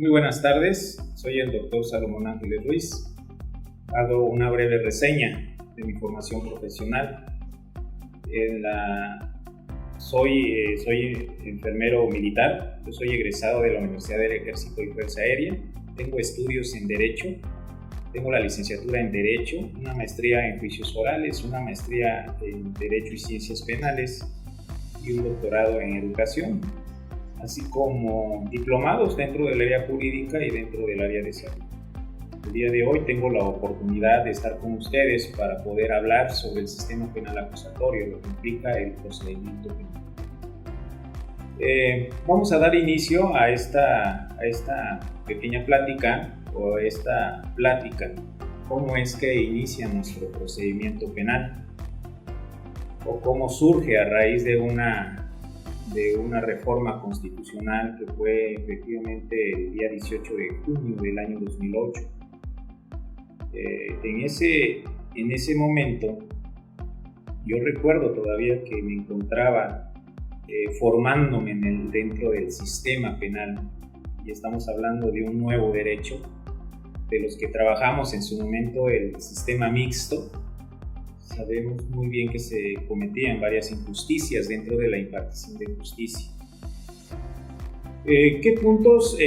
Muy buenas tardes, soy el doctor Salomón Ángeles Ruiz. Hago una breve reseña de mi formación profesional. Soy enfermero militar, yo soy egresado de la Universidad del Ejército y Fuerza Aérea. Tengo estudios en Derecho, tengo la licenciatura en Derecho, una maestría en Juicios Orales, una maestría en Derecho y Ciencias Penales y un doctorado en Educación, así como diplomados dentro del área jurídica y dentro del área de salud. El día de hoy tengo la oportunidad de estar con ustedes para poder hablar sobre el sistema penal acusatorio, lo que implica el procedimiento penal. Vamos a dar inicio a esta pequeña plática o esta plática, cómo es que inicia nuestro procedimiento penal o cómo surge a raíz de una reforma constitucional que fue efectivamente el día 18 de junio del año 2008. En ese momento, yo recuerdo todavía que me encontraba formándome dentro del sistema penal, y estamos hablando de un nuevo derecho, de los que trabajamos en su momento el sistema mixto. Sabemos muy bien que se cometían varias injusticias dentro de la impartición de justicia. ¿Qué puntos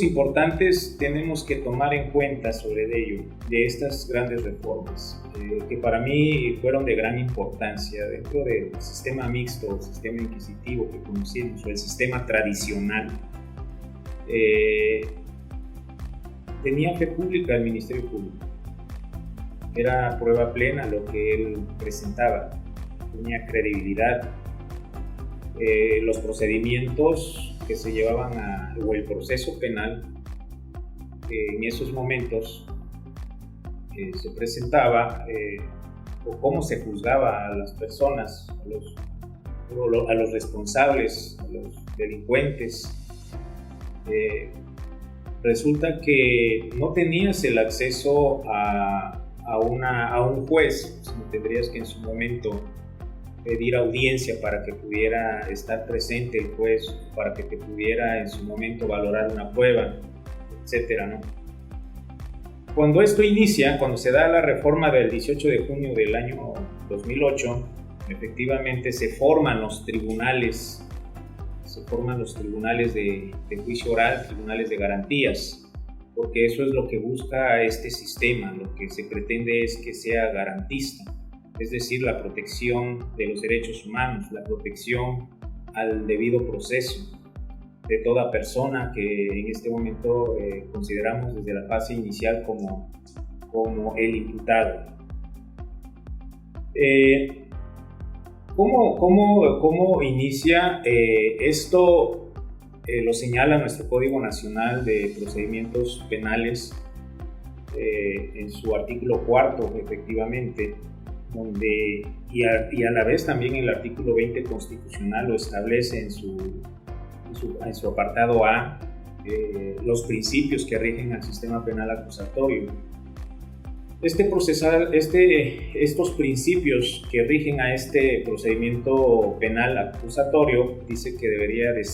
importantes tenemos que tomar en cuenta sobre ello, de estas grandes reformas, que para mí fueron de gran importancia dentro del sistema mixto, el sistema inquisitivo que conocimos, o el sistema tradicional? Tenía fe pública el Ministerio Público. Era prueba plena lo que él presentaba, tenía credibilidad. Los procedimientos que se llevaban o el proceso penal en esos momentos se presentaba, o cómo se juzgaba a las personas, a los responsables, a los delincuentes. Resulta que no tenías el acceso a un juez, sino tendrías que en su momento pedir audiencia para que pudiera estar presente el juez, para que te pudiera en su momento valorar una prueba, etcétera, ¿no? Cuando esto inicia, cuando se da la reforma del 18 de junio del año 2008, efectivamente se forman los tribunales de juicio oral, tribunales de garantías, porque eso es lo que busca este sistema. Lo que se pretende es que sea garantista, es decir, la protección de los derechos humanos, la protección al debido proceso de toda persona que en este momento consideramos desde la fase inicial como el imputado. ¿Cómo inicia esto? Lo señala nuestro Código Nacional de Procedimientos Penales en su artículo 4, efectivamente, y a la vez también el artículo 20 constitucional lo establece en su apartado A, los principios que rigen al sistema penal acusatorio. Estos principios que rigen a este procedimiento penal acusatorio dice que debería de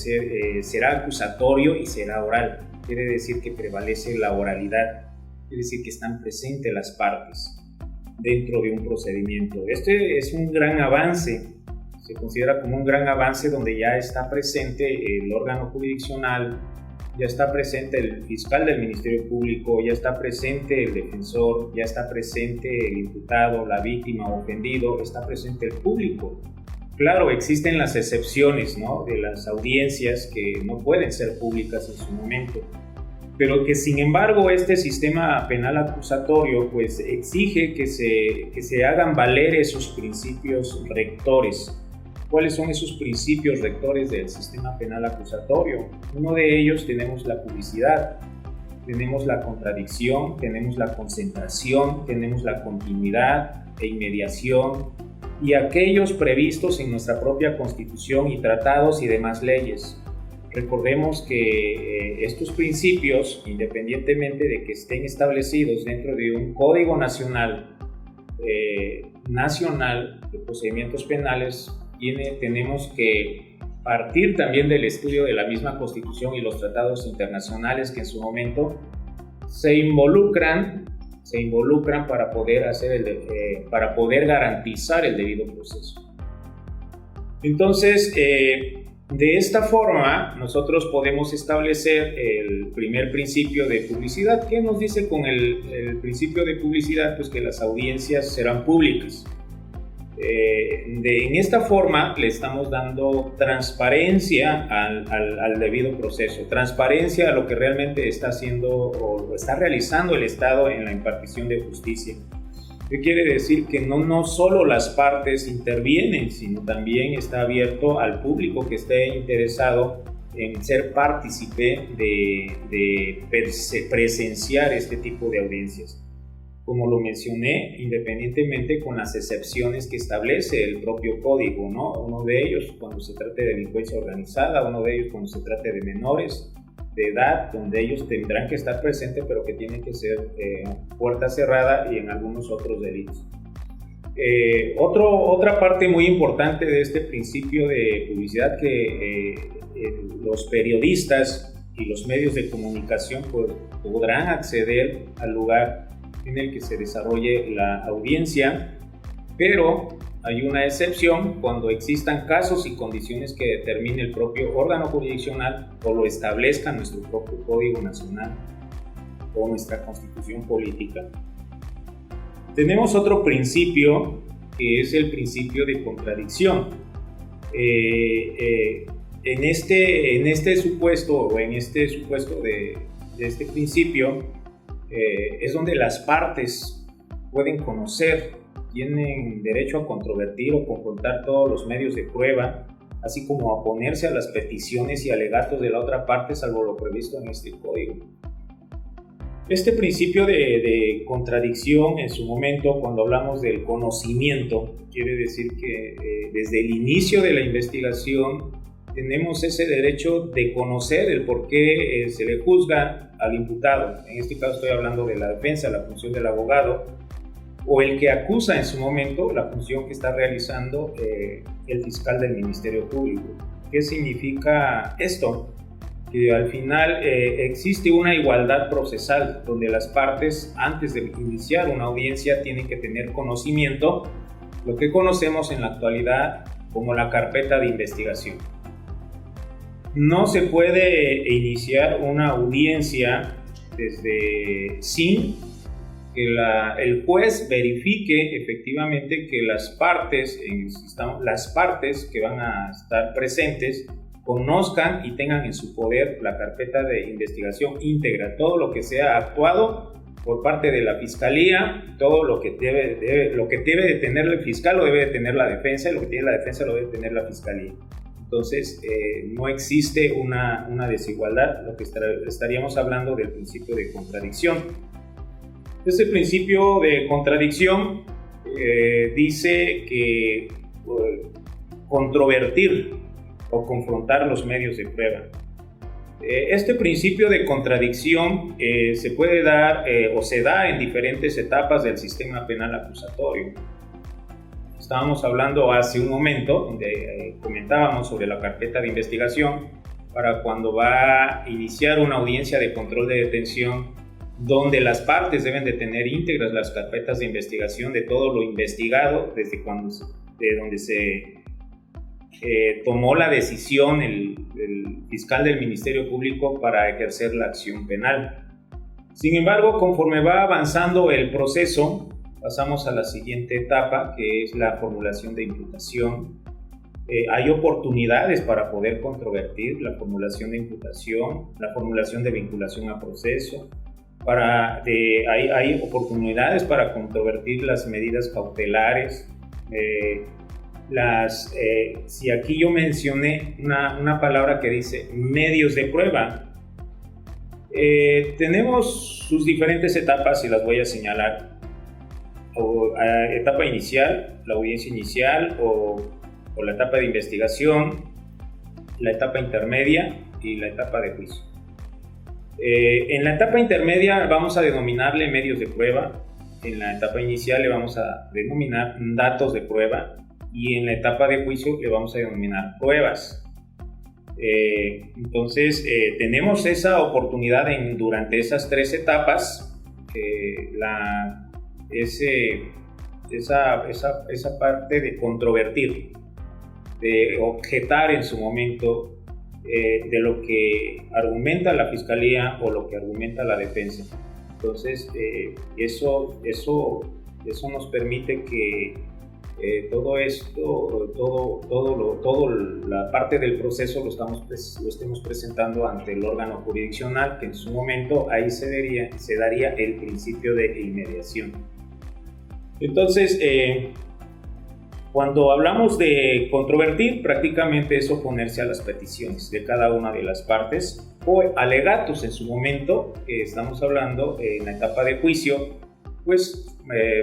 será acusatorio y será oral. Quiere decir que prevalece la oralidad, quiere decir que están presentes las partes dentro de un procedimiento. Este es un gran avance, se considera como un gran avance donde ya está presente el órgano jurisdiccional, ya está presente el fiscal del Ministerio Público, ya está presente el defensor, ya está presente el imputado, la víctima o ofendido, está presente el público. Claro, existen las excepciones, ¿no?, de las audiencias que no pueden ser públicas en su momento, pero que sin embargo este sistema penal acusatorio pues exige que se hagan valer esos principios rectores. ¿Cuáles son esos principios rectores del sistema penal acusatorio? Uno de ellos tenemos la publicidad, tenemos la contradicción, tenemos la concentración, tenemos la continuidad e inmediación y aquellos previstos en nuestra propia Constitución y tratados y demás leyes. Recordemos que estos principios, independientemente de que estén establecidos dentro de un Código Nacional de Procedimientos Penales, tenemos que partir también del estudio de la misma Constitución y los tratados internacionales que en su momento se involucran para poder para poder garantizar el debido proceso. Entonces, de esta forma, nosotros podemos establecer el primer principio de publicidad. ¿Qué nos dice con el principio de publicidad? Pues que las audiencias serán públicas. En esta forma le estamos dando transparencia al debido proceso, transparencia a lo que realmente está haciendo o está realizando el Estado en la impartición de justicia. ¿Qué quiere decir? Que no solo las partes intervienen, sino también está abierto al público que esté interesado en ser partícipe de presenciar este tipo de audiencias. Como lo mencioné, independientemente con las excepciones que establece el propio código, ¿no? Uno de ellos cuando se trate de delincuencia organizada, uno de ellos cuando se trate de menores de edad, donde ellos tendrán que estar presentes, pero que tienen que ser puerta cerrada, y en algunos otros delitos. Otra parte muy importante de este principio de publicidad, que los periodistas y los medios de comunicación podrán acceder al lugar en el que se desarrolle la audiencia, pero hay una excepción cuando existan casos y condiciones que determine el propio órgano jurisdiccional o lo establezca nuestro propio Código Nacional o nuestra Constitución Política. Tenemos otro principio, que es el principio de contradicción. En este supuesto de este principio, es donde las partes pueden conocer, tienen derecho a controvertir o confrontar todos los medios de prueba, así como a oponerse a las peticiones y alegatos de la otra parte, salvo lo previsto en este código. Este principio de contradicción, en su momento, cuando hablamos del conocimiento, quiere decir que desde el inicio de la investigación tenemos ese derecho de conocer el por qué se le juzga al imputado. En este caso estoy hablando de la defensa, la función del abogado, o el que acusa en su momento, la función que está realizando el fiscal del Ministerio Público. ¿Qué significa esto? Que al final existe una igualdad procesal, donde las partes, antes de iniciar una audiencia, tienen que tener conocimiento, lo que conocemos en la actualidad como la carpeta de investigación. No se puede iniciar una audiencia sin que el juez verifique efectivamente que las partes que van a estar presentes conozcan y tengan en su poder la carpeta de investigación íntegra, todo lo que sea actuado por parte de la Fiscalía, todo lo que debe de tener el fiscal lo debe de tener la defensa, y lo que tiene la defensa lo debe tener la Fiscalía. Entonces, no existe una desigualdad, lo que estaríamos hablando del principio de contradicción. Este principio de contradicción dice que controvertir o confrontar los medios de prueba. Este principio de contradicción se puede dar o se da en diferentes etapas del sistema penal acusatorio. Estábamos hablando hace un momento, donde comentábamos sobre la carpeta de investigación, para cuando va a iniciar una audiencia de control de detención, donde las partes deben de tener íntegras las carpetas de investigación de todo lo investigado, de donde se tomó la decisión el fiscal del Ministerio Público para ejercer la acción penal. Sin embargo, conforme va avanzando el proceso, pasamos a la siguiente etapa, que es la formulación de imputación. Hay oportunidades para poder controvertir la formulación de imputación, la formulación de vinculación a proceso. Hay oportunidades para controvertir las medidas cautelares. Si aquí yo mencioné una palabra que dice medios de prueba, tenemos sus diferentes etapas y las voy a señalar. Etapa inicial, la audiencia inicial o la etapa de investigación, la etapa intermedia y la etapa de juicio. En la etapa intermedia vamos a denominarle medios de prueba, en la etapa inicial le vamos a denominar datos de prueba y en la etapa de juicio le vamos a denominar pruebas. Entonces, tenemos esa oportunidad durante esas 3 etapas, esa parte de controvertir, de objetar en su momento de lo que argumenta la Fiscalía o lo que argumenta la defensa. Entonces, eso nos permite que todo esto, la parte del proceso lo estemos presentando ante el órgano jurisdiccional, que en su momento ahí se daría el principio de inmediación. Entonces, cuando hablamos de controvertir, prácticamente es oponerse a las peticiones de cada una de las partes o alegatos en su momento, que estamos hablando en la etapa de juicio. Pues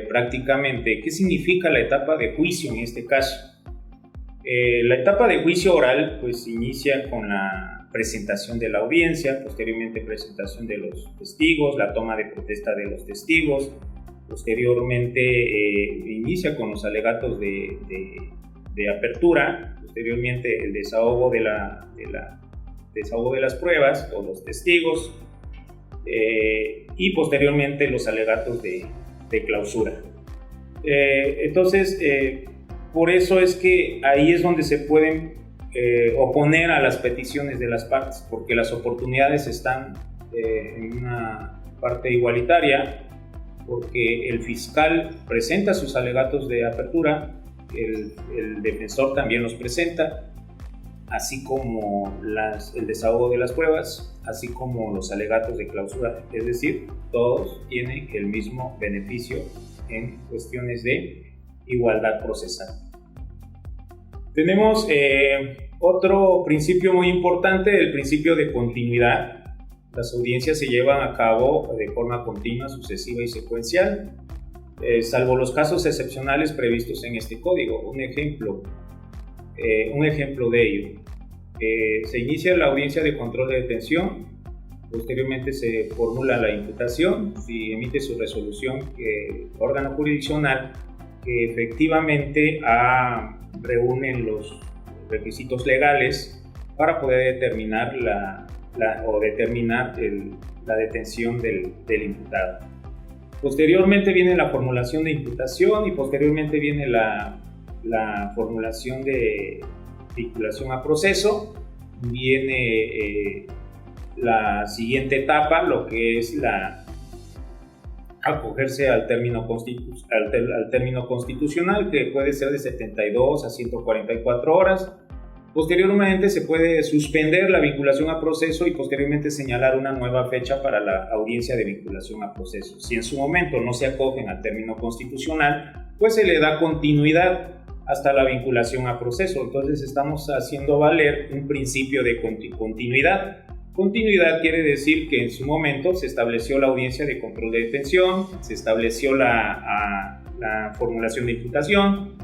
prácticamente, ¿qué significa la etapa de juicio en este caso? La etapa de juicio oral pues inicia con la presentación de la audiencia, posteriormente presentación de los testigos, la toma de protesta de los testigos, posteriormente inicia con los alegatos de apertura, posteriormente el desahogo desahogo de las pruebas o los testigos, y posteriormente los alegatos de clausura. Entonces, por eso es que ahí es donde se pueden oponer a las peticiones de las partes, porque las oportunidades están en una parte igualitaria, porque el fiscal presenta sus alegatos de apertura, el defensor también los presenta, así como el desahogo de las pruebas, así como los alegatos de clausura. Es decir, todos tienen el mismo beneficio en cuestiones de igualdad procesal. Tenemos otro principio muy importante, el principio de continuidad. Las audiencias se llevan a cabo de forma continua, sucesiva y secuencial, salvo los casos excepcionales previstos en este código. Un ejemplo de ello. Se inicia la audiencia de control de detención, posteriormente se formula la imputación y emite su resolución el órgano jurisdiccional, que efectivamente reúnen los requisitos legales para poder determinar la detención del imputado. Posteriormente viene la formulación de imputación y posteriormente viene la formulación de vinculación a proceso. Viene la siguiente etapa, lo que es acogerse al término constitucional, que puede ser de 72 a 144 horas. Posteriormente se puede suspender la vinculación a proceso y posteriormente señalar una nueva fecha para la audiencia de vinculación a proceso. Si en su momento no se acogen al término constitucional, pues se le da continuidad hasta la vinculación a proceso. Entonces estamos haciendo valer un principio de continuidad. Continuidad quiere decir que en su momento se estableció la audiencia de control de detención, se estableció la formulación de imputación,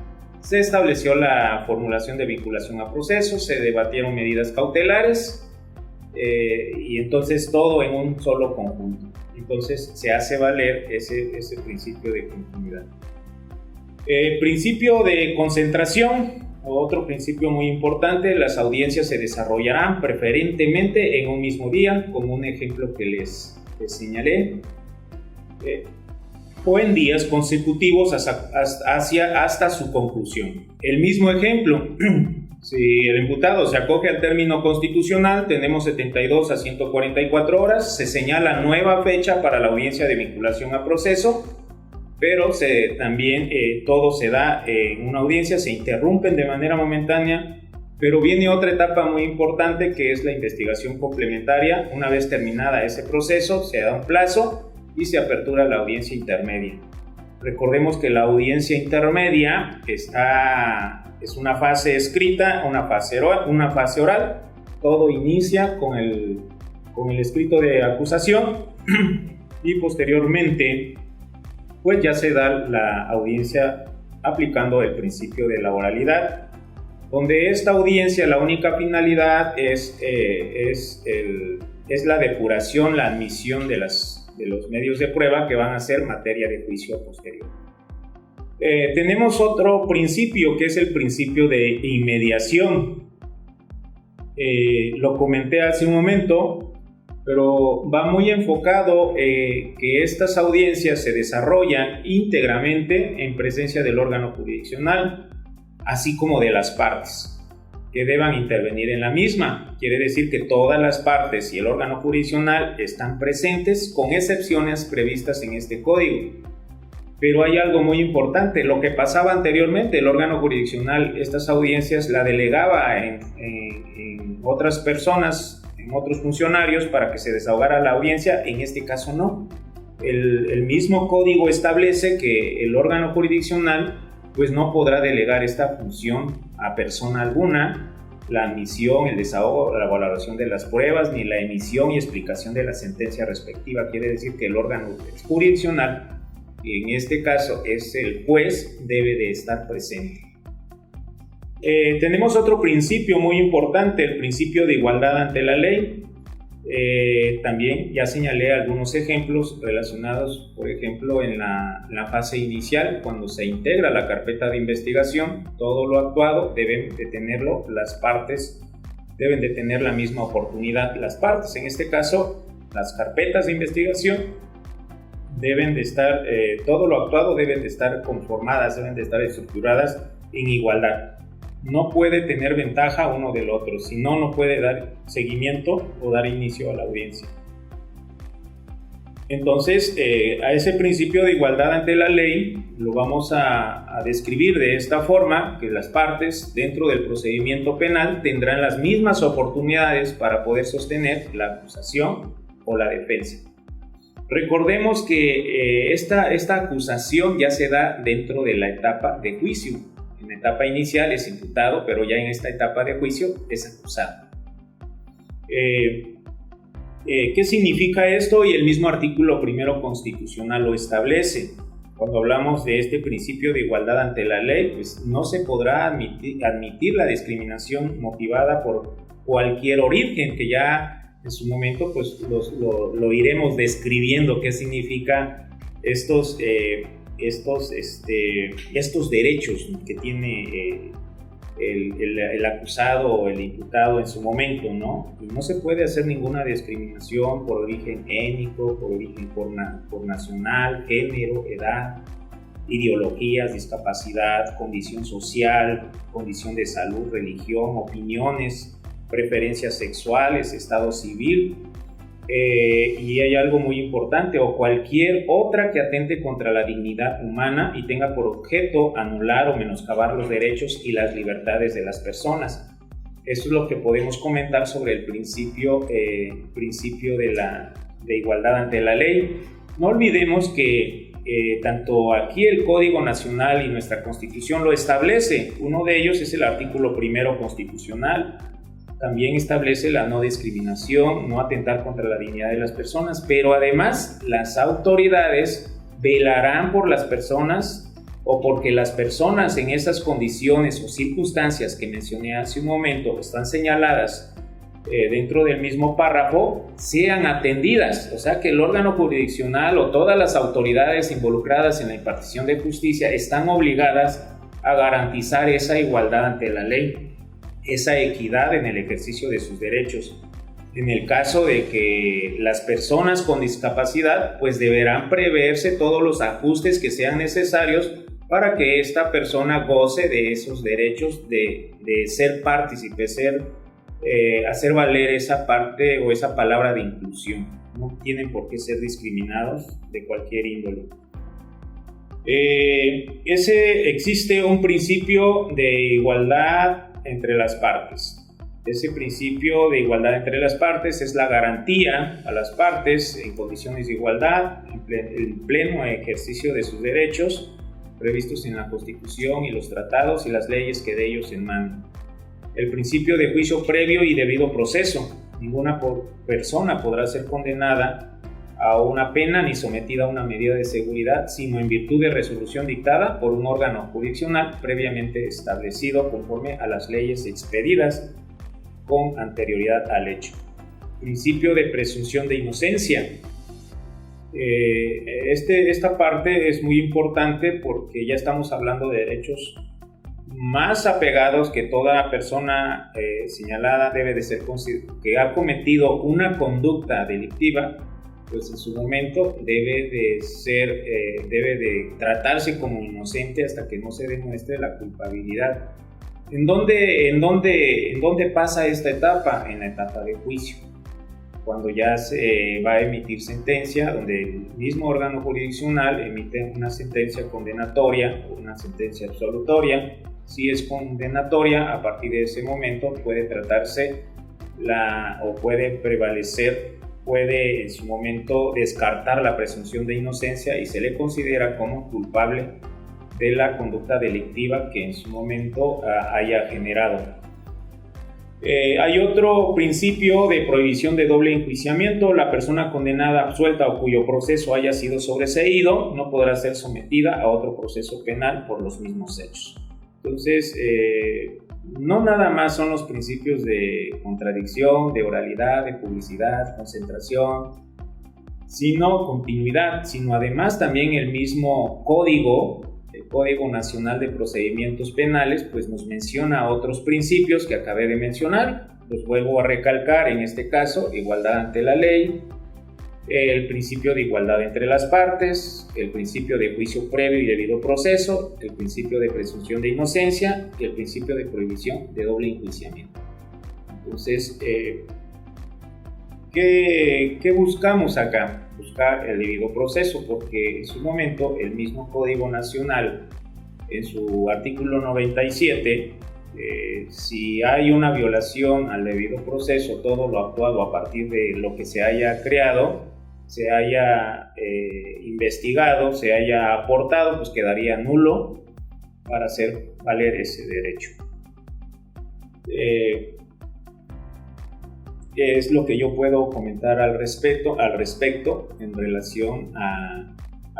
se estableció la formulación de vinculación a proceso, se debatieron medidas cautelares y entonces todo en un solo conjunto. Entonces se hace valer ese principio de continuidad. Principio de concentración, otro principio muy importante: las audiencias se desarrollarán preferentemente en un mismo día, como un ejemplo que les señalé, o en días consecutivos hasta su conclusión. El mismo ejemplo, si el imputado se acoge al término constitucional, tenemos 72 a 144 horas, se señala nueva fecha para la audiencia de vinculación a proceso, pero también todo se da en una audiencia, se interrumpen de manera momentánea, pero viene otra etapa muy importante, que es la investigación complementaria. Una vez terminada ese proceso, se da un plazo y se apertura la audiencia intermedia. Recordemos que la audiencia intermedia es una fase escrita, una fase oral. Todo inicia con el escrito de acusación y posteriormente pues ya se da la audiencia aplicando el principio de la oralidad, donde esta audiencia la única finalidad es la depuración, la admisión de los medios de prueba que van a ser materia de juicio posterior. Tenemos otro principio, que es el principio de inmediación. Lo comenté hace un momento, pero va muy enfocado que estas audiencias se desarrollan íntegramente en presencia del órgano jurisdiccional, así como de las partes que deban intervenir en la misma. Quiere decir que todas las partes y el órgano jurisdiccional están presentes, con excepciones previstas en este código. Pero hay algo muy importante: lo que pasaba anteriormente, el órgano jurisdiccional, estas audiencias la delegaba en otras personas, en otros funcionarios, para que se desahogara la audiencia. En este caso no. El mismo código establece que el órgano jurisdiccional pues no podrá delegar esta función a persona alguna: la admisión, el desahogo, la valoración de las pruebas, ni la emisión y explicación de la sentencia respectiva. Quiere decir que el órgano jurisdiccional, y en este caso es el juez, debe de estar presente. Tenemos otro principio muy importante, el principio de igualdad ante la ley. También ya señalé algunos ejemplos relacionados, por ejemplo, en la fase inicial, cuando se integra la carpeta de investigación. Todo lo actuado deben de tenerlo las partes, deben de tener la misma oportunidad las partes. En este caso, las carpetas de investigación deben de estar, todo lo actuado deben de estar conformadas, deben de estar estructuradas en igualdad. No puede tener ventaja uno del otro, si no, no puede dar seguimiento o dar inicio a la audiencia. Entonces, a ese principio de igualdad ante la ley lo vamos a describir de esta forma: que las partes dentro del procedimiento penal tendrán las mismas oportunidades para poder sostener la acusación o la defensa. Recordemos que esta acusación ya se da dentro de la etapa de juicio. En la etapa inicial es imputado, pero ya en esta etapa de juicio es acusado. ¿Qué significa esto? Y el mismo artículo primero constitucional lo establece. Cuando hablamos de este principio de igualdad ante la ley, pues no se podrá admitir la discriminación motivada por cualquier origen, que ya en su momento pues lo iremos describiendo qué significa estos derechos que tiene el acusado o el imputado en su momento, ¿no? Y no se puede hacer ninguna discriminación por origen étnico, por origen por nacional, género, edad, ideologías, discapacidad, condición social, condición de salud, religión, opiniones, preferencias sexuales, estado civil. Y hay algo muy importante: o cualquier otra que atente contra la dignidad humana y tenga por objeto anular o menoscabar los derechos y las libertades de las personas. Eso es lo que podemos comentar sobre el principio de igualdad ante la ley. No olvidemos que tanto aquí el Código Nacional y nuestra Constitución lo establece. Uno de ellos es el artículo primero constitucional. También establece la no discriminación, no atentar contra la dignidad de las personas, pero además las autoridades velarán por las personas, o porque las personas en esas condiciones o circunstancias que mencioné hace un momento están señaladas dentro del mismo párrafo, sean atendidas. O sea que el órgano jurisdiccional o todas las autoridades involucradas en la impartición de justicia están obligadas a garantizar esa igualdad ante la ley, esa equidad en el ejercicio de sus derechos. En el caso de que las personas con discapacidad, pues deberán preverse todos los ajustes que sean necesarios para que esta persona goce de esos derechos de ser partícipe, hacer valer esa parte o esa palabra de inclusión. No tienen por qué ser discriminados de cualquier índole. Existe un principio de igualdad entre las partes. Ese principio de igualdad entre las partes es la garantía a las partes en condiciones de igualdad, el pleno ejercicio de sus derechos previstos en la Constitución y los tratados y las leyes que de ellos emanan. El principio de juicio previo y debido proceso. Ninguna persona podrá ser condenada a una pena ni sometida a una medida de seguridad, sino en virtud de resolución dictada por un órgano jurisdiccional previamente establecido conforme a las leyes expedidas con anterioridad al hecho. Principio de presunción de inocencia. Esta parte es muy importante porque ya estamos hablando de más apegados que toda persona señalada debe de ser que ha cometido una conducta delictiva, pues en su momento debe de tratarse como inocente hasta que no se demuestre la culpabilidad. ¿En dónde pasa esta etapa? En la etapa de juicio, cuando ya se va a emitir sentencia, donde el mismo órgano jurisdiccional emite una sentencia condenatoria o una sentencia absolutoria. Si es condenatoria, a partir de ese momento puede tratarse puede prevalecer, puede en su momento descartar la presunción de inocencia y se le considera como culpable de la conducta delictiva que en su momento haya generado. Hay otro principio de prohibición de doble enjuiciamiento. La persona condenada, absuelta o cuyo proceso haya sido sobreseído no podrá ser sometida a otro proceso penal por los mismos hechos. Entonces, no nada más son los principios de contradicción, de oralidad, de publicidad, concentración, sino continuidad, sino además también el mismo código, el Código Nacional de Procedimientos Penales, pues nos menciona otros principios que acabé de mencionar. Los vuelvo a recalcar en este caso: igualdad ante la ley, el principio de igualdad entre las partes, el principio de juicio previo y debido proceso, el principio de presunción de inocencia y el principio de prohibición de doble enjuiciamiento. Entonces, ¿qué buscamos acá? Buscar el debido proceso, porque en su momento el mismo Código Nacional, en su artículo 97, si hay una violación al debido proceso, todo lo actuado a partir de lo que se haya creado, se haya investigado, se haya aportado, pues quedaría nulo para hacer valer ese derecho. Es lo que yo puedo comentar al respecto en relación a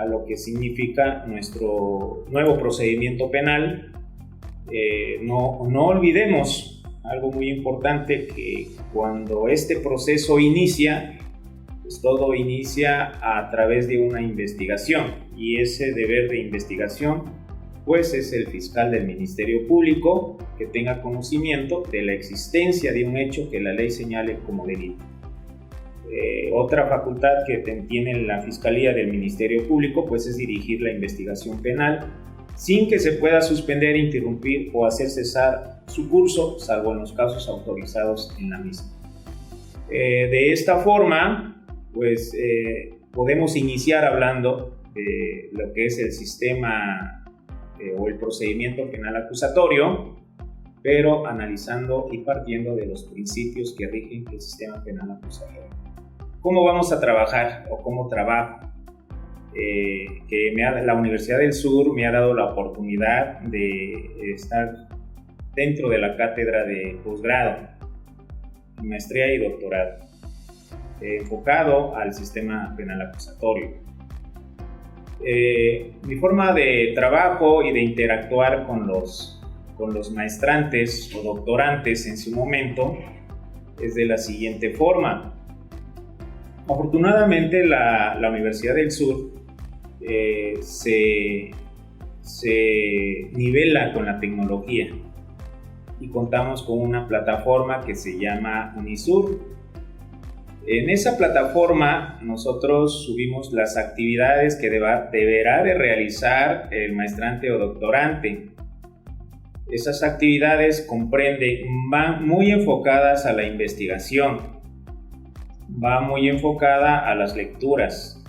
lo que significa nuestro nuevo procedimiento penal. No olvidemos algo muy importante, que cuando este proceso inicia, pues todo inicia a través de una investigación, y ese deber de investigación pues es el fiscal del Ministerio Público que tenga conocimiento de la existencia de un hecho que la ley señale como delito. Otra facultad que tiene la Fiscalía del Ministerio Público pues es dirigir la investigación penal sin que se pueda suspender, interrumpir o hacer cesar su curso, salvo en los casos autorizados en la misma. De esta forma, pues podemos iniciar hablando de lo que es el sistema o el procedimiento penal acusatorio, pero analizando y partiendo de los principios que rigen el sistema penal acusatorio. ¿Cómo vamos a trabajar o cómo trabajo? La Universidad del Sur me ha dado la oportunidad de estar dentro de la cátedra de posgrado, maestría y doctorado, enfocado al sistema penal acusatorio. Mi forma de trabajo y de interactuar con los maestrantes o doctorantes en su momento es de la siguiente forma. Afortunadamente la Universidad del Sur se nivela con la tecnología y contamos con una plataforma que se llama Unisur. En esa plataforma nosotros subimos las actividades que deberá de realizar el maestrante o doctorante. Esas actividades van muy enfocadas a la investigación, va muy enfocada a las lecturas,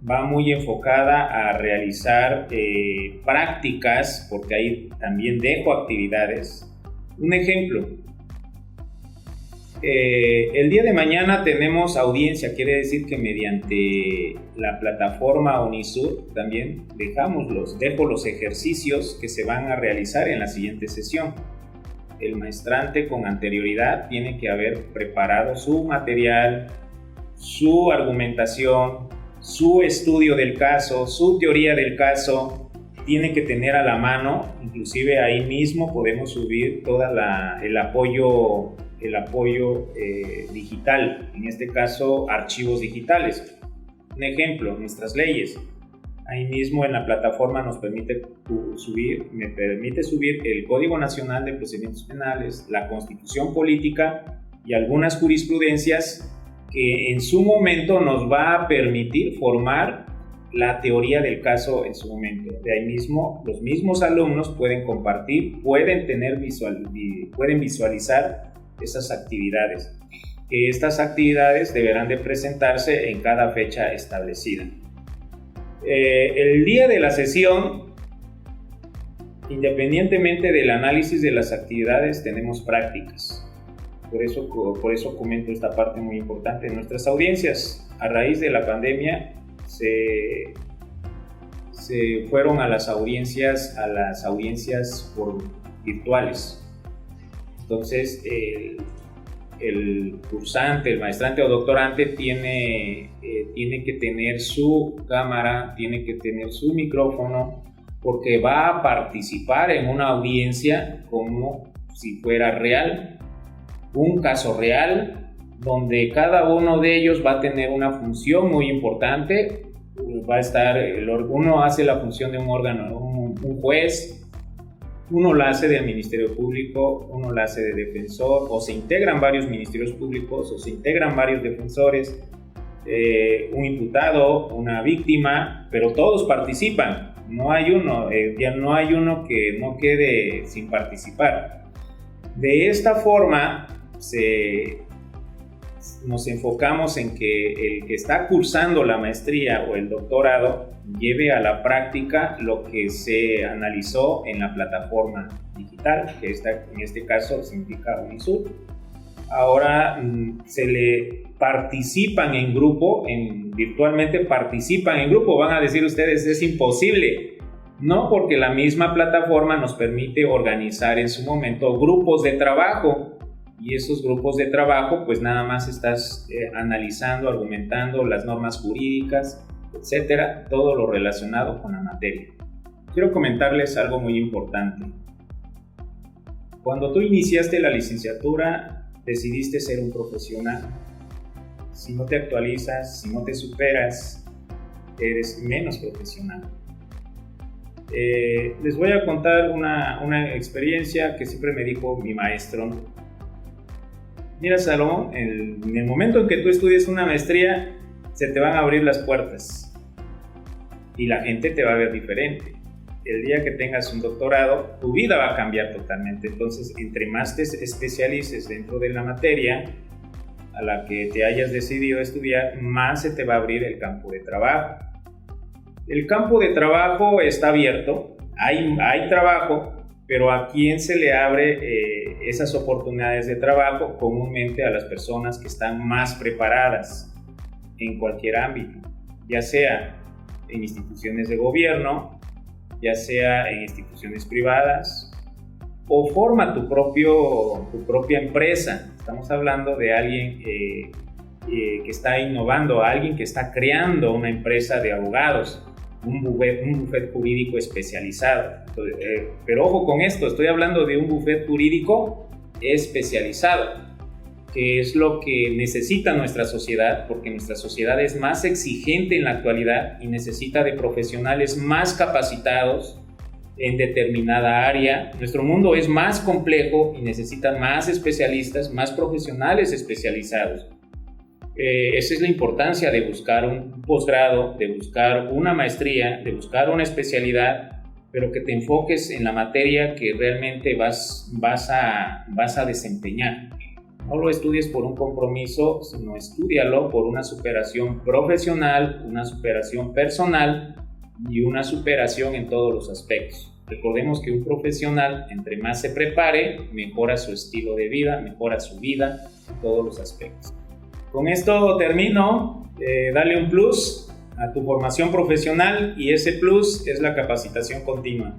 va muy enfocada a realizar prácticas, porque ahí también dejo actividades. Un ejemplo. El día de mañana tenemos audiencia, quiere decir que mediante la plataforma Unisur también dejo los ejercicios que se van a realizar en la siguiente sesión. El maestrante con anterioridad tiene que haber preparado su material, su argumentación, su estudio del caso, su teoría del caso, tiene que tener a la mano. Inclusive ahí mismo podemos subir todo el apoyo digital, en este caso archivos digitales. Un ejemplo, nuestras leyes. Ahí mismo en la plataforma me permite subir el Código Nacional de Procedimientos Penales, la Constitución Política y algunas jurisprudencias que en su momento nos va a permitir formar la teoría del caso en su momento. De ahí mismo, los mismos alumnos pueden compartir, pueden visualizar esas actividades. Que estas actividades deberán de presentarse en cada fecha establecida. El día de la sesión, independientemente del análisis de las actividades, tenemos prácticas. Por eso comento esta parte muy importante. Nuestras audiencias, a raíz de la pandemia, se fueron a las audiencias virtuales. Entonces, el cursante, el maestrante o doctorante tiene que tener su cámara, tiene que tener su micrófono, porque va a participar en una audiencia como si fuera real, un caso real, donde cada uno de ellos va a tener una función muy importante. Va a estar, uno hace la función de un órgano, un juez, uno la hace del Ministerio Público, uno la hace de defensor, o se integran varios ministerios públicos, o se integran varios defensores, un imputado, una víctima, pero todos participan. No hay uno que no quede sin participar. De esta forma, nos enfocamos en que el que está cursando la maestría o el doctorado lleve a la práctica lo que se analizó en la plataforma digital, que en este caso significa UNISUR. Ahora se le participan en grupo, virtualmente participan en grupo. Van a decir ustedes, es imposible. No, porque la misma plataforma nos permite organizar en su momento grupos de trabajo. Y esos grupos de trabajo, pues nada más estás analizando, argumentando las normas jurídicas, etcétera, todo lo relacionado con la materia. Quiero comentarles algo muy importante. Cuando tú iniciaste la licenciatura, decidiste ser un profesional. Si no te actualizas, si no te superas, eres menos profesional. Les voy a contar una experiencia que siempre me dijo mi maestro. Mira, Salomón, en el momento en que tú estudies una maestría, se te van a abrir las puertas y la gente te va a ver diferente. El día que tengas un doctorado, tu vida va a cambiar totalmente. Entonces, entre más te especialices dentro de la materia a la que te hayas decidido estudiar, más se te va a abrir el campo de trabajo. El campo de trabajo está abierto, hay trabajo, pero ¿a quién se le abre esas oportunidades de trabajo? Comúnmente a las personas que están más preparadas en cualquier ámbito, ya sea en instituciones de gobierno, ya sea en instituciones privadas, o forma tu propia empresa. Estamos hablando de alguien que está innovando, alguien que está creando una empresa de abogados, un bufete jurídico especializado. Pero ojo con esto, estoy hablando de un bufete jurídico especializado, que es lo que necesita nuestra sociedad, porque nuestra sociedad es más exigente en la actualidad y necesita de profesionales más capacitados en determinada área. Nuestro mundo es más complejo y necesita más especialistas, más profesionales especializados. Esa es la importancia de buscar un posgrado, de buscar una maestría, de buscar una especialidad, pero que te enfoques en la materia que realmente vas a desempeñar. No lo estudies por un compromiso, sino estúdialo por una superación profesional, una superación personal y una superación en todos los aspectos. Recordemos que un profesional, entre más se prepare, mejora su estilo de vida, mejora su vida en todos los aspectos. Con esto termino. Dale un plus a tu formación profesional y ese plus es la capacitación continua.